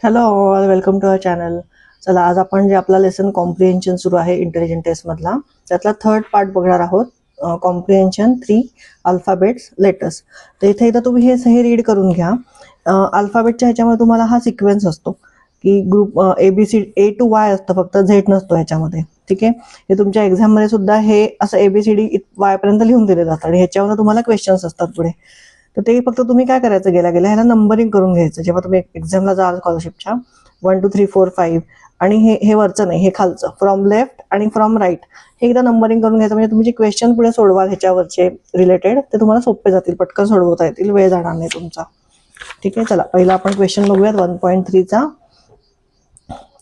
Hello all, welcome to our channel. चला, आज आपण जे आपला लेसन कॉम्प्रिहेन्शन सुरू आहे इंटेलिजंट टेस्ट मधला, त्यातला थर्ड पार्ट बघणार आहोत. Comprehension 3 alphabets letters. तर इथे तुम्ही हे रीड करून घ्या. अल्फाबेटच्या ह्याच्यामध्ये तुम्हाला हा सिक्वेन्स असतो की group ABC A to Y असतं, फक्त झेड नसतो ह्याच्यामध्ये. ठीक आहे, हे तुमच्या एक्झाम मध्ये सुद्धा हे असं ABCD Y पर्यंत लिहून दिले जातात आणि ह्याच्यावर तुम्हाला क्वेश्चन्स असतात पुढे. तर ते फक्त तुम्ही काय करायचं, गेल्या ह्याला नंबरिंग करून घ्यायचं. जेव्हा तुम्ही एक्झामला जाल स्कॉलरशिपच्या 1 2 3 4 5 आणि हे वरचं नाही, हे खालचं फ्रॉम लेफ्ट आणि फ्रॉम राईट हे एकदा नंबरिंग करून घ्यायचं. म्हणजे तुम्ही जे क्वेश्चन पुढे सोडवाल ह्याच्यावरचे रिलेटेड ते तुम्हाला सोपे जातील, पटकन सोडवता येतील, वेळ जाणार नाही तुमचा. ठीक आहे, चला पहिला आपण क्वेश्चन बघूयात 1.3 चा.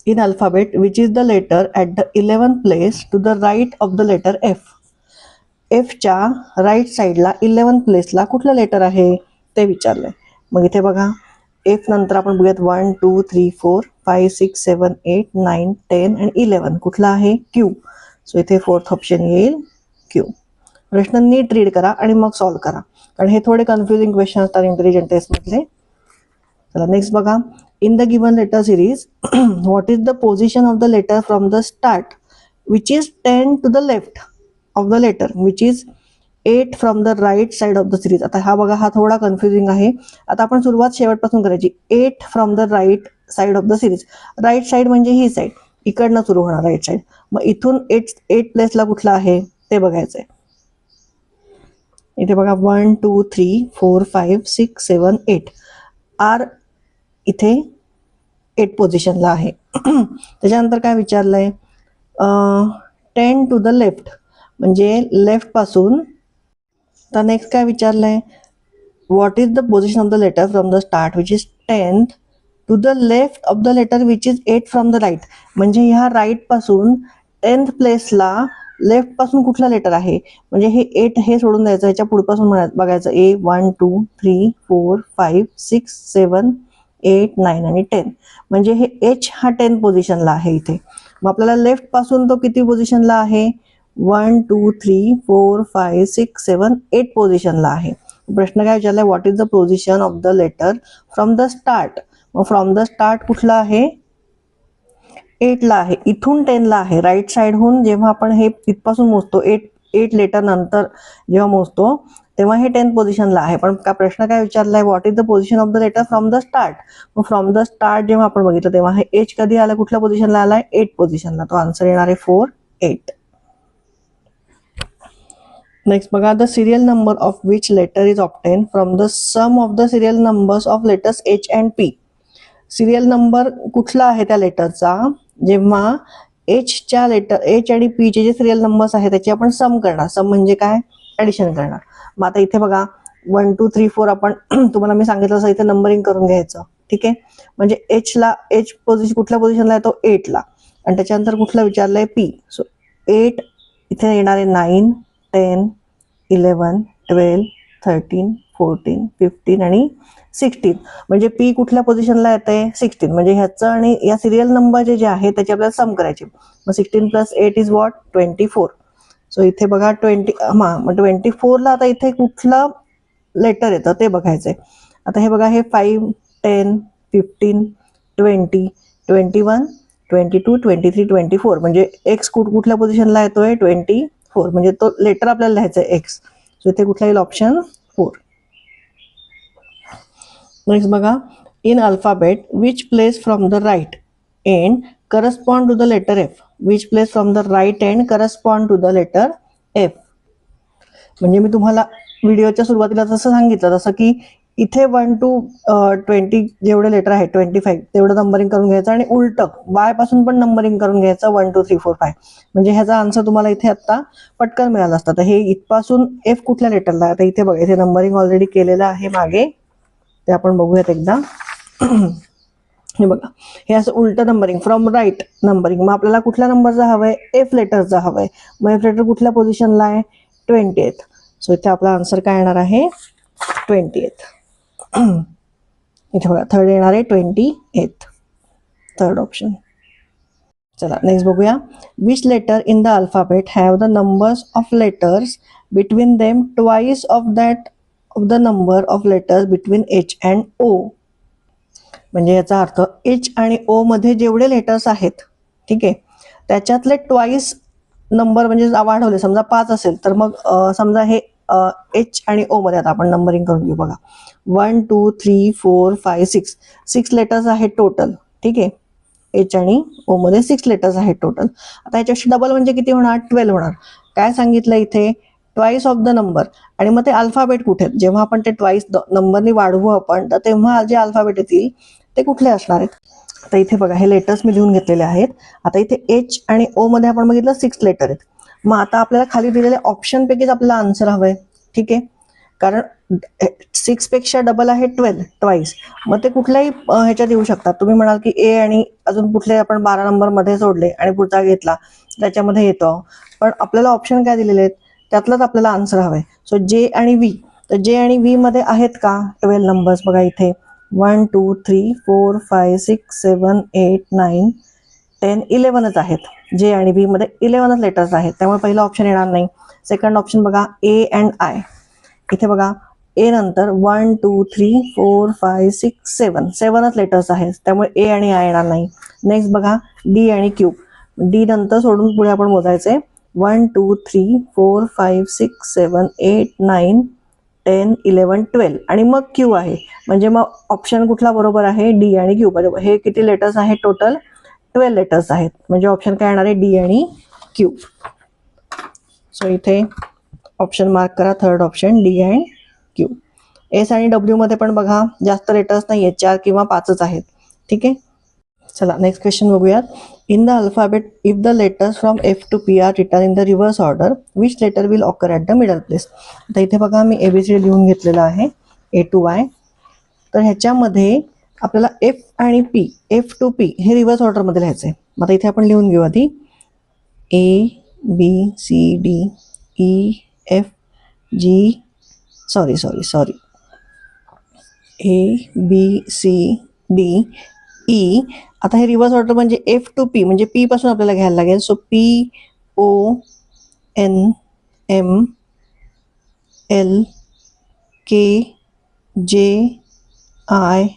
In alphabet which is the letter at the 11th place to the right of the letter F. एफच्या राईट साईडला 11th प्लेसला कुठलं लेटर आहे ते विचारलंय. मग इथे बघा, एफ नंतर आपण बघूयात 1 2 3 4 5 6 7 8 9 10 आणि 11 कुठला आहे, क्यू. सो इथे फोर्थ ऑप्शन येईल क्यू. प्रश्न नीट रीड करा आणि मग सॉल्व्ह करा, कारण हे थोडे कन्फ्युजिंग क्वेश्चन असतात इंटेलिजंट टेस्ट मधले. चला नेक्स्ट बघा. In the given letter series what is the position of the letter from the start which is 10 to the left of the letter which is 8 from the right side of the series. आता हा बघा, हा थोडा confusing आहे. आता आपण सुरुवात शेवटपासून करायची. 8 from the right side of the series. Right side म्हणजे ही साइड, इकडनं सुरू होणार राईट साइड. मग इथून 8 प्लेसला कुठला आहे ते बघायचंय. इथे बघा 1 2 3 4 5 6 7 8 आर इथे 8 पोझिशनला आहे. त्याच्यानंतर काय विचारलंय, 10 टू द लेफ्ट म्हणजे लेफ्ट पासून. तर नेक्स्ट काय विचारलंय, what is the position of the letter from the start which is 10th to the left of the letter which is 8 from the right. म्हणजे ह्या राईट पासून 10th प्लेसला लेफ्ट पासून कुठला लेटर आहे, म्हणजे हे 8 हे सोडून द्यायचं, ह्याच्या पुढपासून बघायचं. A 1 2 3 4 5 6 7 8 9 आणि 10. म्हणजे हे H हा 10 पोझिशनला आहे इथे. मग आपल्याला लेफ्ट पासून तो किती पोझिशनला आहे, 1 2 3 4 5 6 7 8 पोझिशनला आहे. प्रश्न काय विचारलाय, what is the position of the letter from the start. मग फ्रॉम द स्टार्ट कुठला आहे, 8 ला आहे. इथून 10 ला आहे. राईट साइडहून जेव्हा आपण हे इथपासून मोजतो, 8 लेटर नंतर जेव्हा मोजतो तेव्हा हे 10th पोझिशनला आहे. पण का प्रश्न काय विचारलाय, what is the position of the letter from the start. मग फ्रॉम द स्टार्ट जेव्हा आपण बघितलं तेव्हा हे एच कधी आला, कुठल्या पोझिशनला आलाय, 8 पोझिशनला. तो आन्सर येणार आहे 4 8. नेक्स्ट बघा, the serial number of which letter is obtain from the sum of the serial numbers of letters H and P. Serial number कुठला आहे त्या लेटरचा, जेव्हा एचच्या लेटर H आणि P चे जे सिरियल नंबर्स आहेत त्याची आपण सम करणार. सम म्हणजे काय, ऍडिशन करणार. मग आता इथे बघा 1 2 3 4 आपण तुम्हाला मी सांगितलं असं इथे नंबरिंग करून घ्यायचं. ठीक आहे, म्हणजे एच पोझिशन कुठल्या पोझिशनला आहे, तो 8 ला. आणि त्याच्यानंतर कुठला विचारलंय, P. सो 8 इथे येणार आहे 9 10 11 12 13 14 15 आणि 16. म्हणजे P कुठल्या पोझिशनला येते, 16. म्हणजे ह्याचं आणि या सिरियल नंबर जे आहे त्याचे आपल्याला सम करायचे. मग 16 प्लस 8 इज व्हॉट, 24. सो इथे बघा 20, मग 24 ला आता इथे कुठलं लेटर येतं ते बघायचंय. आता हे बघा, हे 5 10 15 20 21 22 23 24 म्हणजे एक्स कुठल्या पोझिशनला येतोय, 24. म्हणजे तो लेटर आपल्याला लिहायचा आहे एक्स. सो इथे कुठला येईल, ऑप्शन 4. नेक्स्ट बघा, in alphabet which place from the right end correspond to the letter F. Which place from the right end correspond to the letter F. म्हणजे मी तुम्हाला व्हिडिओच्या सुरुवातीला जसं सांगितलं तसं की इथे 1 to 20 जेवढे लेटर आहेत 25 तेवढं नंबरिंग करून घ्यायचं आणि उलट वाय पासून पण नंबरिंग करून घ्यायचं 1 2 3 4 5. म्हणजे ह्याचा आन्सर तुम्हाला इथे आता पटकन मिळाला असता. तर हे इथपासून एफ कुठल्या लेटरला, आता इथे बघा, इथे नंबरिंग ऑलरेडी केलेलं आहे मागे, ते आपण बघूयात एकदा. हे बघा, हे असं उलट नंबरिंग, फ्रॉम राईट नंबरिंग. मग आपल्याला कुठल्या नंबरचा हवंय, एफ लेटरचा हवंय. मग एफ लेटर कुठल्या पोझिशनला आहे, 20th. सो इथे आपला आन्सर काय येणार आहे, 20th. इथे बघा, थर्ड येणार आहे 28th, थर्ड ऑप्शन. चला नेक्स्ट बघूया. Which letter in the alphabet have the numbers of letters between them twice of that of the number of letters between H and O. म्हणजे याचा अर्थ एच आणि ओ मध्ये जेवढे लेटर्स आहेत, ठीक आहे, त्याच्यातले ट्वाईस नंबर म्हणजे वाढवले, समजा 5 असेल तर मग समजा हे एच आणि ओ मध्ये आता आपण नंबरिंग करून घेऊ. बघा 1 2 3 4 5 6 लेटर्स आहेत टोटल, ठीक आहे. एच आणि ओ मध्ये 6 लेटर्स आहेत टोटल. आता याच्याशी डबल म्हणजे किती होणार, 12 होणार. काय सांगितलं इथे, ट्वाईस ऑफ द नंबर. आणि मग ते अल्फाबेट कुठे आहेत, जेव्हा आपण ते ट्वाईस नंबरनी वाढवू आपण, तर तेव्हा जे अल्फाबेट येतील ते कुठले असणार आहेत. आता इथे बघा हे लेटर्स मी लिहून घेतलेले आहेत. आता इथे एच आणि ओ मध्ये आपण बघितलं 6 लेटर आहेत. मग आता आपल्याला खाली दिलेल्या ऑप्शन पैकीच आपल्याला आन्सर हवंय, ठीक आहे. कारण 6 पेक्षा डबल आहे 12 ट्वाईस. मग ते कुठल्याही ह्याच्यात येऊ शकतात. तुम्ही म्हणाल की ए आणि अजून कुठले आपण 12 नंबर मध्ये सोडले आणि पुढचा घेतला त्याच्यामध्ये येतो, पण आपल्याला ऑप्शन काय दिलेले आहेत त्यातलंच आपल्याला आन्सर हवंय. सो जे आणि व्ही, तर जे आणि व्ही मध्ये आहेत का 12 नंबर्स. बघा इथे 1 2 3 4 5 6 7 8 9 10 11च आहेत. जे आणि बी मध्ये 11च लेटर्स आहेत, त्यामुळे पहिला ऑप्शन येणार नाही. सेकंड ऑप्शन बघा ए अँड आय. इथे बघा ए नंतर 1 2 3 4 5 6 7 7च लेटर्स आहेत, त्यामुळे ए आणि आय येणार नाही. नेक्स्ट बघा डी आणि क्यू. डी नंतर सोडून पुढे आपण मोजायचे 1 2 3 4 5 6 7 8 9 10 11 12 आणि मग क्यू आहे. म्हणजे मग ऑप्शन कुठला बरोबर आहे, डी आणि क्यू. बरोबर. हे किती लेटर्स आहेत टोटल, 12 लेटर्स आहेत. म्हणजे ऑप्शन काय येणार आहे, डी आणि क्यू. सो इथे ऑप्शन मार्क करा, third option D and Q. S आणि डब्ल्यू मध्ये पण बघा जास्त लेटर्स नाही आहेत, 4 किंवा 5च आहेत, ठीक आहे. चला नेक्स्ट क्वेश्चन बघूयात. In the alphabet if the letters from F to P are written in the reverse order which letter will occur at the middle place. आता इथे बघा मी एबीसी लिहून घेतलेलं आहे ए टू वाय. तर ह्याच्यामध्ये आपल्याला एफ आणि पी, एफ टू पी हे रिव्हर्स ऑर्डरमध्ये लिहायचं आहे. मग आता इथे आपण लिहून घेऊ आधी A B C D E F G sorry A B C D E. आता हे रिव्हर्स ऑर्डर म्हणजे एफ टू पी, म्हणजे पी पासून आपल्याला घ्यायला लागेल. सो P O N M L K J I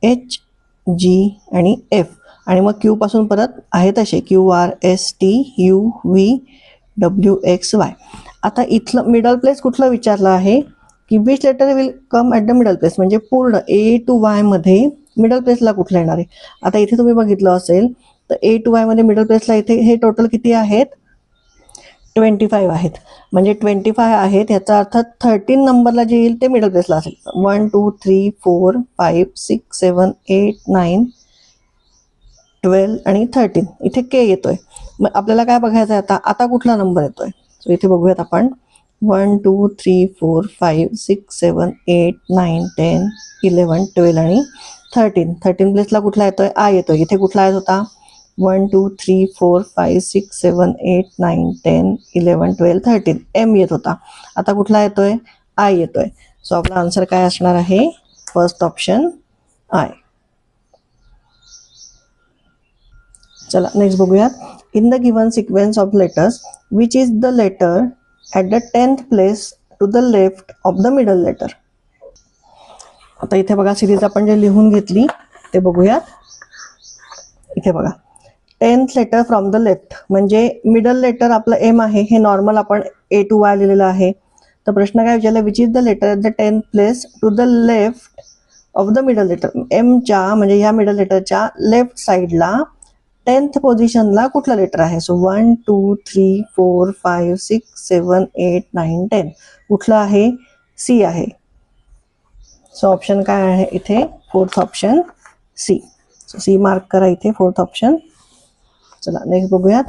H G आणि एफ. आणि मग क्यू पासून परत आहे तसे Q R S T U V W X Y. आता इथलं मिडल प्लेस कुठलं विचारलं आहे की which letter will come at the middle place, म्हणजे पूर्ण ए टू वाय मध्ये मिडल प्लेसला कुठलं येणार आहे. आता इथे तुम्ही बघितलं असेल तर ए टू वाय मध्ये मिडल प्लेसला इथे हे टोटल किती आहेत, 25 आहेत. म्हणजे 25 आहेत, याचा अर्थ 13 नंबरला जे येईल ते मिडल प्लेसला असेल. 1 2 3 4 5 6 7 8 9 12 आणि 13. इथे के येतोय. मग आपल्याला काय बघायचं आहे आता कुठला नंबर येतोय. सो इथे बघूयात आपण 1 2 3 4 5 6 7 8 9 10 11 12 आणि 13 प्लेसला कुठला येतोय, आय येतोय. इथे कुठला येत होता 1 2 3 4 5 6 7 8 9 10 11 12 13 एम येत होता. आता कुठला येतोय, आय येतोय. सो आपला आन्सर काय असणार आहे, फर्स्ट ऑप्शन आय. चला नेक्स्ट बघूयात. In the given sequence of letters which is the letter at the 10th place to the left of the middle letter. आता इथे बघा सिरीज आपण जे लिहून घेतली ते बघूयात. इथे बघा 10th letter from the left म्हणजे मिडल लेटर आपलं एम आहे, हे नॉर्मल आपण ए टू वाय लिहिलेलं आहे. तर प्रश्न काय विचारला, which is the letter at the 10th place to the left of the middle letter. एमच्या म्हणजे ह्या मिडल लेटरच्या लेफ्ट साईडला 10th पोझिशनला कुठलं लेटर आहे. सो 1 2 3 4 5 6 7 8 9 10 कुठलं आहे, सी आहे. सो ऑप्शन काय आहे इथे, fourth option C. So C mark करा इथे, फोर्थ ऑप्शन. चला नेक्स्ट बघूयात.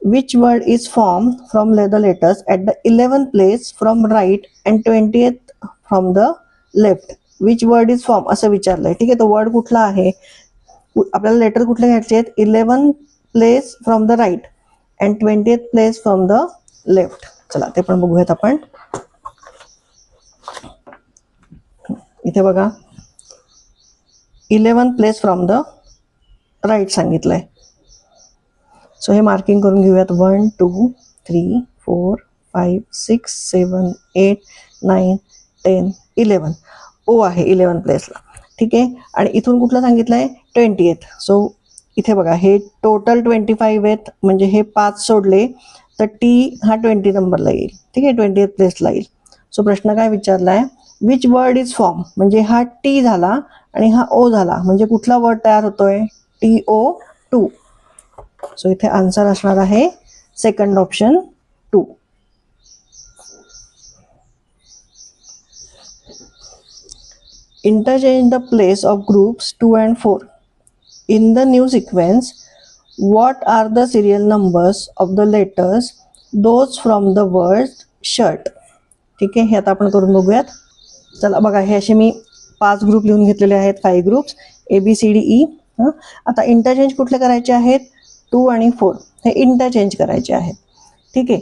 Which word is form from the letters at the 11th place from right and 20th from the left. Which word is form असं विचारलंय, ठीक आहे. तो word कुठला आहे, आपल्याला लेटर कुठले घ्यायचे आहेत, 11th place from the right and 20th place from the left. चला ते पण बघूयात आपण. इथे बघा 11th place from the right सांगितलंय. सो हे मार्किंग करून घेऊयात. 1 2 3 4 5 6 7 8 9 10 11 ओ आहे 11th प्लेसला, ठीक आहे. आणि इथून कुठलं सांगितलंय 20th. सो इथे बघा हे टोटल 25 आहेत, म्हणजे हे 5 सोडले तर टी हा 20 नंबरला येईल. ठीक आहे, 20th प्लेसला येईल. सो प्रश्न काय विचारलाय, विच वर्ड इज फॉर्म, म्हणजे हा टी झाला आणि हा ओ झाला, म्हणजे कुठला वर्ड तयार होतोय, TO2. सो इथे आन्सर असणार आहे second option 2. Interchange the place of groups 2 and 4. In the new sequence, what are the serial numbers of the letters those from the word shirt? ठीक आहे, हे आता आपण करून बघूयात. चला बघा, हे असे मी 5 ग्रुप लिहून घेतलेले आहेत, 5 ग्रुप्स ABCDE. आता इंटरचेंज कुठले करायचे आहेत, 2 आणि 4 हे इंटरचेंज करायचे आहेत. ठीक आहे.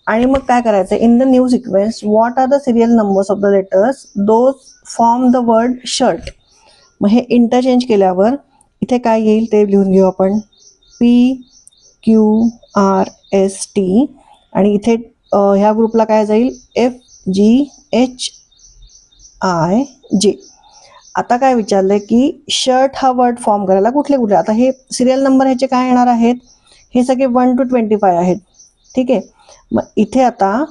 आणि मग काय करायचं, in the new sequence what are the serial numbers of the letters those form the word shirt. मग हे इंटरचेंज केल्यावर इथे काय येईल ते लिहून घेऊ आपण, PQRST. आणि इथे ह्या ग्रुपला काय जाईल, FGHIJ. आता काय विचारलंय की शर्ट हा वर्ड फॉर्म करायला कुठले कुठले, आता हे सिरियल नंबर ह्याचे काय येणार आहेत, हे सगळे 1 to 25 आहेत. ठीक आहे. मग इथे आता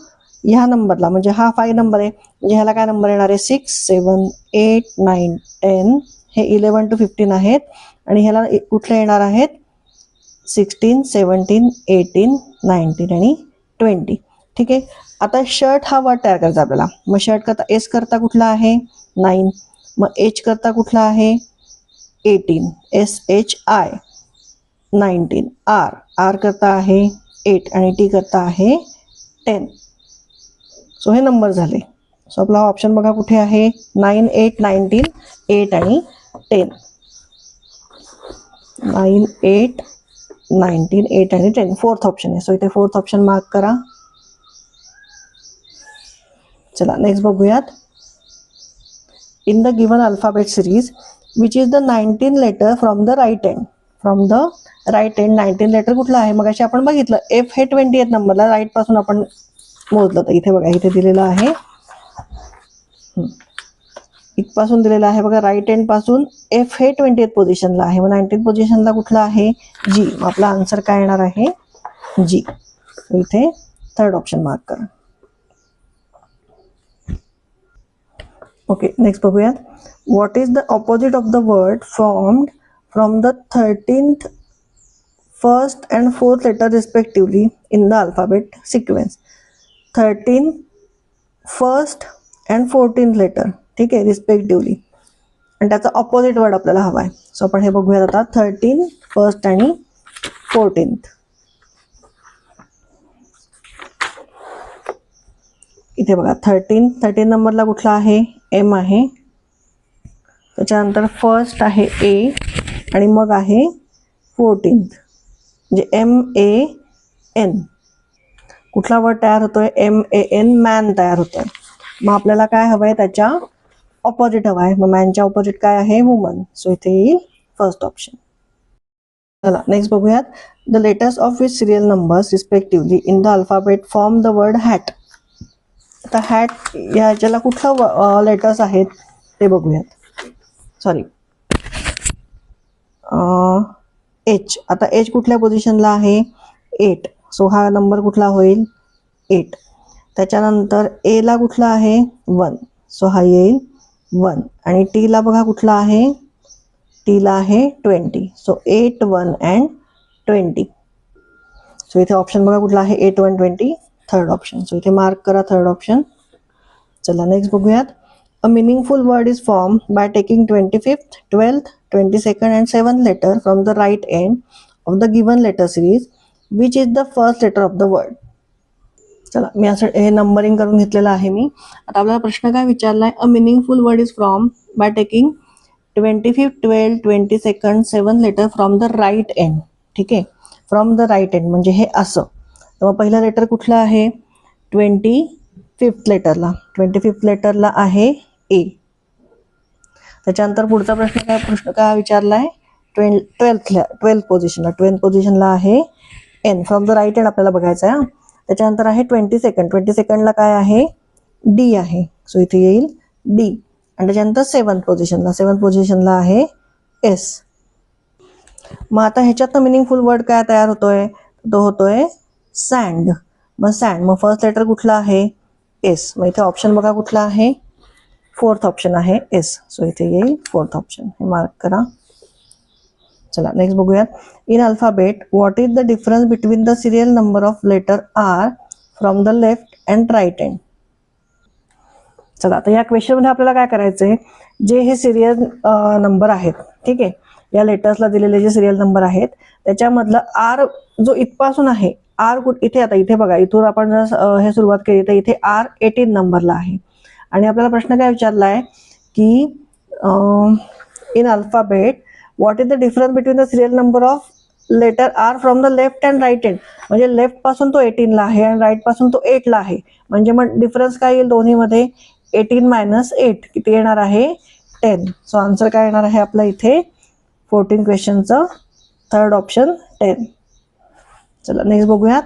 ह्या नंबरला, म्हणजे हा 5 नंबर आहे, म्हणजे ह्याला काय नंबर येणार आहे, 6, 7, 8, 9, 10. हे 11 to 15 आहेत. आणि ह्याला कुठले येणार आहेत, 16, 17, 18, 19 आणि 20. ठीक आहे. आता शर्ट हा वर्ड तयार करायचा आपल्याला. मग शर्ट करता एस करता कुठला आहे, 9. मग एच करता कुठला आहे, 18, SHI. 19 आर करता आहे 8 आणि टी करता आहे 10. सो हे नंबर झाले. सो आपला ऑप्शन बघा कुठे आहे, 9, 8, 19, 8 आणि 10. 9, 8, 19, 8 आणि 10 फोर्थ ऑप्शन आहे. सो इथे फोर्थ ऑप्शन मार्क करा. चला नेक्स्ट बघूयात. In the given alphabet series which is the 19 letter from the right end. From the right end 19 letter कुठला आहे, मग अशी आपण बघितलं एफ हे 20th नंबरला राईट पासून आपण मोजलं. तर इथे बघा, इथे दिलेलं आहे, इथपासून दिलेलं आहे बघा, राईट एंड पासून एफ हे 20th पोझिशनला आहे. मग 19th पोझिशनला कुठला आहे, जी. आपला आन्सर काय येणार आहे, जी. इथे थर्ड ऑप्शन मार्क करा. ओके, नेक्स्ट बघूयात. What is the opposite of the word formed from the 13th first and fourth letter respectively in the alphabet sequence. 13th, first and 14th letter. ठीक आहे, respectively. आणि त्याचा opposite word आपल्याला हवा आहे. So आपण हे बघूयात आता, 13, फर्स्ट आणि 14th. इथे बघा 13 नंबरला कुठला आहे, एम आहे. त्याच्यानंतर फर्स्ट आहे ए आणि मग आहे 14th म्हणजे MAN. कुठला वर्ड तयार होतोय, MAN, मॅन तयार होतोय. मग आपल्याला काय हवंय, त्याच्या ऑपोजिट हवा आहे. मग मॅनच्या ऑपोजिट काय आहे, वुमन. सो इथे येईल फर्स्ट ऑप्शन. चला नेक्स्ट बघूयात. The letters of which serial numbers respectively in the alphabet form the word hat. आता हॅट ह्याच्याला कुठला लेटर्स आहेत ते बघूयात. Sorry, H. आता एच कुठल्या पोझिशनला आहे, 8. सो हा नंबर कुठला होईल, 8. त्याच्यानंतर ए ला कुठला आहे, 1. सो हा येईल 1. आणि टी ला बघा कुठला आहे, टी ला आहे 20. So 8, 1 and 20. सो इथे ऑप्शन बघा कुठला आहे, 8, 1, 20, थर्ड ऑप्शन. सो इथे मार्क करा थर्ड ऑप्शन. चला नेक्स्ट बघूयात. A meaningful word is formed by taking 25th, 12th, 22nd and 7th letter from the right end of the given letter series. Which is the first letter of the word? चला मी असं हे numbering करून घेतलेलं आहे मी. आता आपल्याला प्रश्न काय विचारलाय, a meaningful word is from by taking 25th, 12th, 22nd, 7th letter from the right end. ठीक आहे, फ्रॉम द राईट एंड म्हणजे हे असं. तर मग पहिला लेटर कुठला आहे, 25th लेटरला. 25th लेटरला आहे ए. त्याच्यानंतर पुढचा प्रश्न काय विचारलाय, 12th पोझिशनला. 12th पोझिशनला आहे N. From the right end आपल्याला बघायचं आहे. त्याच्यानंतर आहे 22nd. 22nd ला काय आहे, डी आहे. सो इथे येईल डी. आणि त्याच्यानंतर 7th पोझिशनला आहे एस. मग आता ह्याच्यातनं मिनिंगफुल वर्ड काय तयार होतोय, तो होतोय सँड. मग सँड, मग फर्स्ट लेटर कुठला आहे, एस. मग इथे ऑप्शन बघा कुठला आहे, 4th ऑप्शन आहे एस. सो इथे येईल 4th ऑप्शन, हे मार्क करा. चला नेक्स्ट बघूयात. In alphabet what is the difference between the serial number of letter R from the left and right hand. चला आता या क्वेश्चन मध्ये आपल्याला काय करायचंय, जे हे सिरियल नंबर आहेत, ठीक आहे, या लेटर्सला दिलेले जे सिरियल नंबर आहेत त्याच्यामधलं आर जो इथपासून आहे, आर इथे, आता इथे बघा, इथून आपण जर हे सुरुवात केली तर इथे आर 18 नंबरला आहे. आणि आपल्याला प्रश्न काय विचारलाय की in alphabet what is the difference between the serial number of letter R from the left and right hand. म्हणजे लेफ्ट पासून तो 18ला आहे आणि राईट पासून तो 8ला आहे. म्हणजे मग डिफरन्स काय येईल दोन्हीमध्ये, 18 - 8 किती येणार आहे, 10. सो आन्सर काय येणार आहे आपला इथे 14 क्वेश्चनचं 3rd ऑप्शन 10. चला नेक्स्ट बघूयात.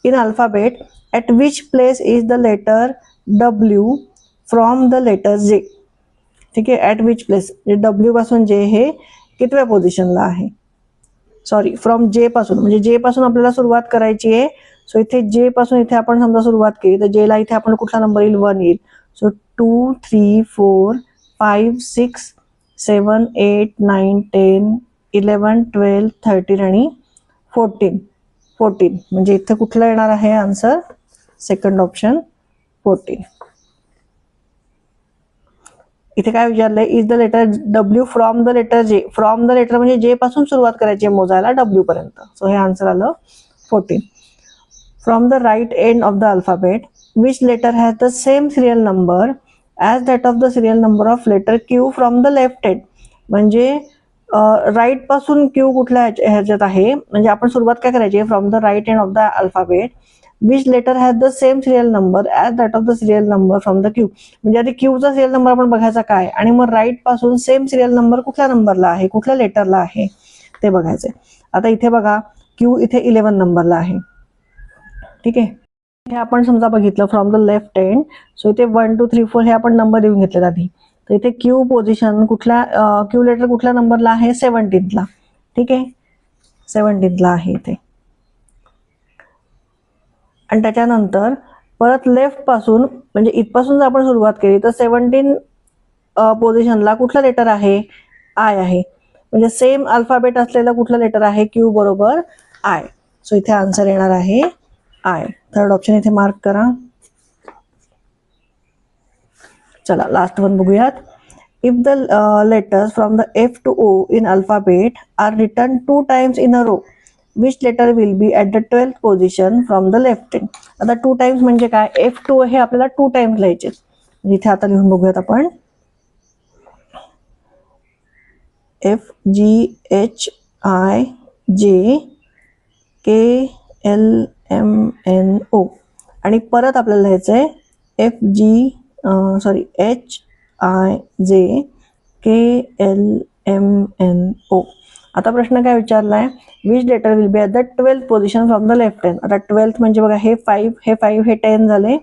In alphabet at which place is the letter W from the letter J. ठीक आहे, ॲट विच प्लेस, डब्ल्यू पासून जे हे कितव्या पोझिशनला आहे, सॉरी फ्रॉम जे पासून, म्हणजे जे पासून आपल्याला सुरुवात करायची आहे. सो इथे जे पासून इथे आपण समजा सुरुवात केली तर जेला इथे आपण कुठला नंबर येईल, 1 येईल. सो 2, 3, 4, 5, 6, 7, 8, 9, 10, 11, 12, 13 आणि 14. म्हणजे इथे कुठला येणार आहे आन्सर, 2nd ऑप्शन 14. इथे काय विचारलंय, is the letter W from the letter J. From the letter म्हणजे जे पासून सुरुवात करायची आहे मोजायला डब्ल्यू पर्यंत. सो हे आन्सर आलं 14. From the right end of the alphabet which letter has the same serial number as that of the serial number of letter Q from the left end. म्हणजे right पासून Q कुठल्या ह्याच्यात आहे, म्हणजे आपण सुरुवात काय करायची, from the right end of the alphabet which letter has the same serial number as that of the serial number from the Q. म्हणजे आधी क्यूचा सिरियल नंबर आपण बघायचा काय, आणि मग राईट पासून सेम सिरियल नंबर कुठल्या नंबरला आहे, कुठल्या लेटरला आहे ते बघायचंय. आता इथे बघा क्यू इथे 11 नंबरला आहे. ठीक आहे, हे आपण समजा बघितलं from the left end. So इथे 1, 2, 3, 4 हे आपण नंबर देऊन घेतलेत आधी. तर इथे क्यू पोझिशन कुठल्या, क्यू लेटर कुठल्या नंबरला आहे, 17ला. ठीक आहे, 17ला आहे इथे. आणि त्याच्यानंतर परत लेफ्ट पासून, म्हणजे इथपासून जर आपण सुरुवात केली तर 17 पोझिशनला कुठला लेटर आहे, आय आहे. म्हणजे सेम अल्फाबेट असलेलं कुठलं लेटर आहे, क्यू बरोबर आय. सो इथे आन्सर येणार आहे आय. 3rd ऑप्शन इथे मार्क करा. चला लास्ट वन बघूयात. If the letters from the F to O in alphabet are return 2 times in a row which letter will be at the 12th position from the left end. आता 2 times म्हणजे काय, F two हे आपल्याला 2 times लिहायचे. इथे आता लिहून बघूयात आपण, FGHIJKLMNO. आणि परत आपल्याला लिहायचंय HIJKLMNO. आता प्रश्न काय विचारलाय, which letter will be at the 12th position from the left hand. आता 12th म्हणजे बघा हे 5, हे 5, हे 10 झाले,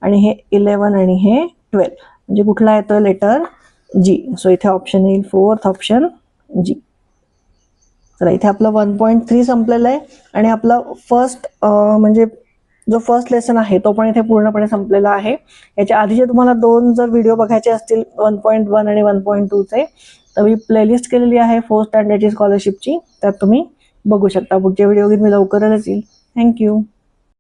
आणि हे 11 आणि हे 12. म्हणजे कुठला येतोय लेटर, जी. सो इथे ऑप्शन येईल 4th ऑप्शन जी. तर इथे आपलं 1.3 संपलेलं आहे आणि आपला फर्स्ट म्हणजे जो फर्स्ट लेसन आहे तो पण इथे पूर्णपणे संपलेला आहे. याच्या आधीचे तुम्हाला 2 जर व्हिडिओ बघायचे असतील 1.1 आणि 1.2चे, तर मी प्लेलिस्ट केलेली आहे 4th स्टँडर्डची स्कॉलरशिपची, त्यात तुम्ही बघू शकता. पुढचे व्हिडिओ मी लवकरच येईल. थँक्यू.